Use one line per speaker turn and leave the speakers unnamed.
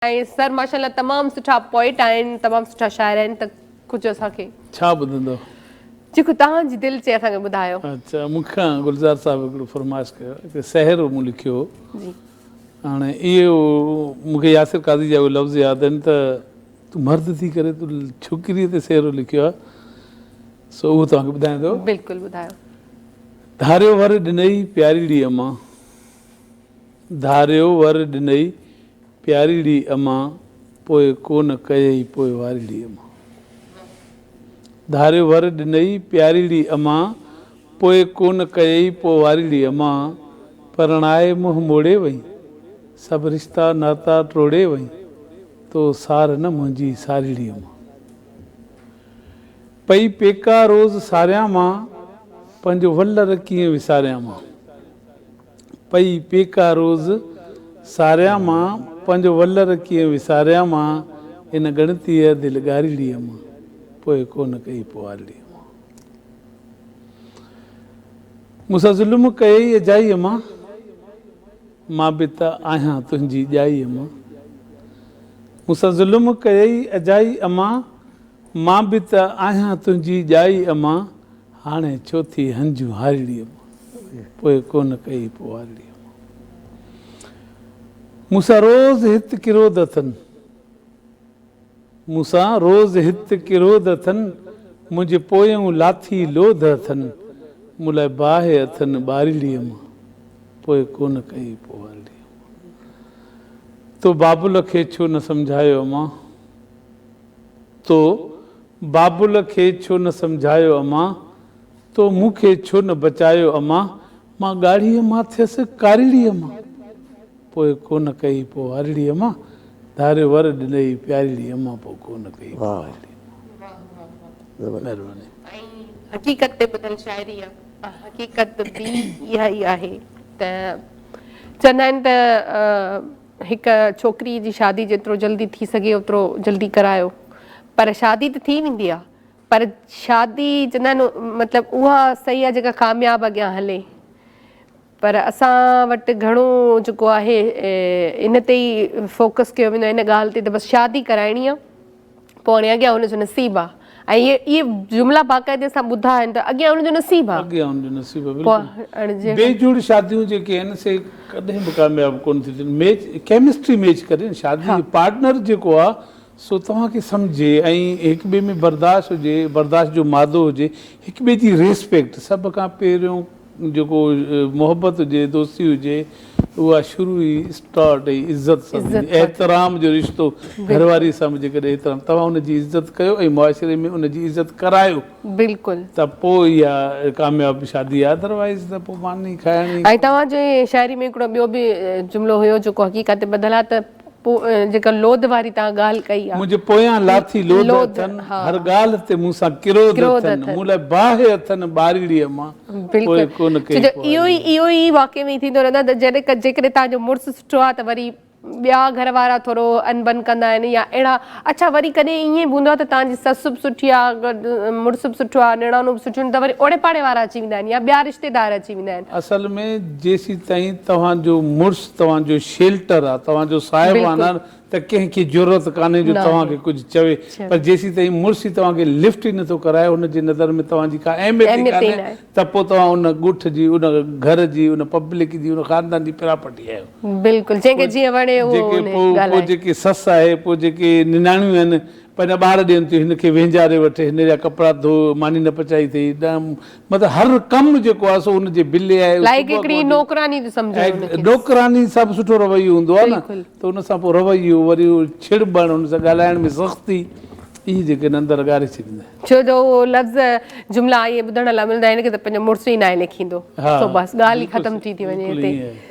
Sir माशाल्लाह तमाम सुठा पोइट आहिनि, तमाम सुठा शाइर आहिनि, त कुझु असांखे
छा ॿुधंदो
जेको तव्हांजी दिलि चए असांखे ॿुधायो।
अच्छा, मूंखां गुलज़ार साहिबु हिकिड़ो फरमाइश कयो, हिकु सहर मूं लिखियो हो।
जी
हाणे इहो मूंखे यासिर काज़ी जा उहे लफ़्ज़ यादि आहिनि त तूं मर्द थी करे तूं छोकिरीअ ते सहरो लिखियो आहे, सो उहो तव्हांखे ॿुधायां थो।
बिल्कुलु ॿुधायो।
धारियो वर ॾिनई प्यारीड़ी अम्मा, धारियो वर ॾिनई प्यारीड़ी अम्मा, पोइ कोन कयई पोइ वारीड़ी अम्मा। धारियो वर ॾिनई प्यारीड़ी अम्मा, पोइ कोन कयई पोइ वारीड़ी अम्मा। परणाए मुंहुं मोड़े वई, सभु रिश्ता नाता टोड़े वई, तो सार न मुंहिंजी सारीड़ी अम्मा। पई पेका रोज़ सारियां मां, पंहिंजो वलर कीअं विसारियां मां। पई पेका रोज़ सारियां मां, पंहिंजो वलर कीअं विसारियां मां। इन गणतीअ दिलि ॻारीड़ी अम्मा, पोइ कोन कई पोइ वारीड़ी अम्मा। मूंसां ज़ुल्म कयई अजाई अम्मा, मां बि त आहियां तुंहिंजी ॼाई अम्मा। मूंसां ज़ुल्म कयई अजाई अम्मा, मां बि त आहियां तुंहिंजी ॼाई अम्मा। हाणे छो थी हंजूं हारीड़ी अम्मा, पोइ कोन कई पोइ वारीड़ी अम्मा। मूंसां रोज़ हित किरोध अथनि, मूंसां रोज़ हित किरोध अथनि, मुंहिंजे पोयूं लाथी लोध अथनि। मूं लाइ बाहि अथनि ॿारीड़ी अम्मा, पोइ कोन कई पोइ वारीड़ी अम्मा। तो बाबुल खे छो न सम्झायो अम्मा, तो बाबुल खे छो न सम्झायो अम्मा, तो मूंखे छो न बचायो अम्मा। मां ॻाढ़ीअ मां थियसि कारीड़ी अम्मा, पोइ कोन कई पोइ वारीड़ी अम्मा। धारियो वर ॾिनई प्यारीड़ी अम्मा, पोइ कोन कई पोइ वारीड़ी अम्मा। महिरबानी।
हक़ीक़त ते ॿुधल शाइरी आहे, हक़ीक़त बि इहा ई आहे त चवंदा आहिनि त हिकु छोकिरी जी शादी जेतिरो जल्दी थी सघे ओतिरो जल्दी करायो, पर शादी त थी वेंदी आहे, पर शादी चवंदा आहिनि मतिलबु उहा सही आहे जेका कामयाबु अॻियां हले। पर असां वटि घणो जेको आहे इन ते ई फोकस कयो वेंदो आहे, इन ॻाल्हि ते त बसि शादी कराइणी आहे, पोइ हाणे अॻियां हुनजो नसीबु आहे। ऐं इहे जुमिला बाक़ाइदे सां ॿुधा आहिनि त अॻियां हुनजो नसीबु आहे,
अॻियां हुनजो नसीबु आहे। बेजोड़ शादियूं जेके आहिनि से कॾहिं बि कामयाबु कोन थी थियनि। मैच केमिस्ट्री मैच करे शादी पार्टनर जेको आहे सो तव्हांखे सम्झे ऐं हिक ॿिए में बर्दाश्त हुजे, बर्दाश्त जो मादो हुजे, हिक ॿिए जी रिस्पेक्ट। सभ खां पहिरियों जेको मोहबत हुजे, दोस्ती हुजे, उहा शुरू ई स्टार्ट ई इज़त सां, एहतराम जो रिश्तो घरवारी सां जेकॾहिं एहतराम, तव्हां उनजी इज़त कयो ऐं मुआशिरे में उनजी इज़त करायो, बिल्कुलु, त पोइ इहा कामयाबु शादी आहे। अदरवाइज़ त पोइ मानी खाइणी।
ऐं तव्हांजे शाइरी में हिकिड़ो ॿियो बि जुमिलो हुयो जेको हक़ीक़त ॿधल आहे, त पोइ जेका लोध वारी तव्हां ॻाल्हि कई आहे,
मुंहिंजे पोयां लाथी लोध अथनि, हर ॻाल्हि ते मूंसां किरोध अथनि, मूं लाइ बाहि अथनि ॿारीड़ी अम्मा, पोइ कोन कई।
इहो ई वाक़ई में थींदो रहंदो आहे त जेकॾहिं तव्हांजो मुड़ुसु सुठो आहे त वरी ॿिया घर वारा थोरो अनबन कंदा आहिनि या अहिड़ा। अच्छा, वरी कॾहिं ईअं बि हूंदो आहे त तव्हांजी ससु बि सुठी आहे, मुड़ुसु बि सुठो आहे, निणानूं बि सुठियूं आहिनि, त वरी ओड़े पाड़े वारा अची वेंदा आहिनि या ॿिया रिश्तेदार अची वेंदा आहिनि।
असल में जेसीं ताईं तव्हांजो मुड़ुसु तव्हांजो शेल्टर आहे, तव्हांजो साहिबान आहे, त कंहिंखे ज़रूरत कान्हे जो तव्हांखे कुझु चवे। पर जेसीं ताईं मुड़ुसु ई तव्हांखे लिफ्ट ई नथो कराए, हुनजे नज़र में तव्हांजी का अहमियत ई कान्हे, त पोइ तव्हां उन ॻुठ जी, उन घर जी, उन पब्लिक जी, उन ख़ानदान जी प्रॉपर्टी आहियो।
बिल्कुलु, जंहिंखे जीअं वणे
पोइ जेके ससु आहे, पोइ जेके निणाणियूं आहिनि, पंहिंजा ॿार ॾियनि थियूं, हिनखे वेंझारे वठे, हिन जा कपिड़ा धो, मानी न पचाई अथई, मतिलबु हर कमु जेको आहे सो हुनजे बिले आहे। नौकरानी सभु सुठो रवैयो हूंदो आहे न, त हुन सां पोइ रवैयो वरी छिड़बण, हुन सां ॻाल्हाइण में सख़्ती, इहे जेके अंदरि ॻारे छॾींदा आहिनि।
छो जो उहो लफ़्ज़ जुमिला इहे ॿुधण लाइ मिलंदा आहिनि की त पंहिंजो मुड़ुसु ई न आहे लिखींदो, बसि ॻाल्हि ई ख़तमु थी वञे हिते।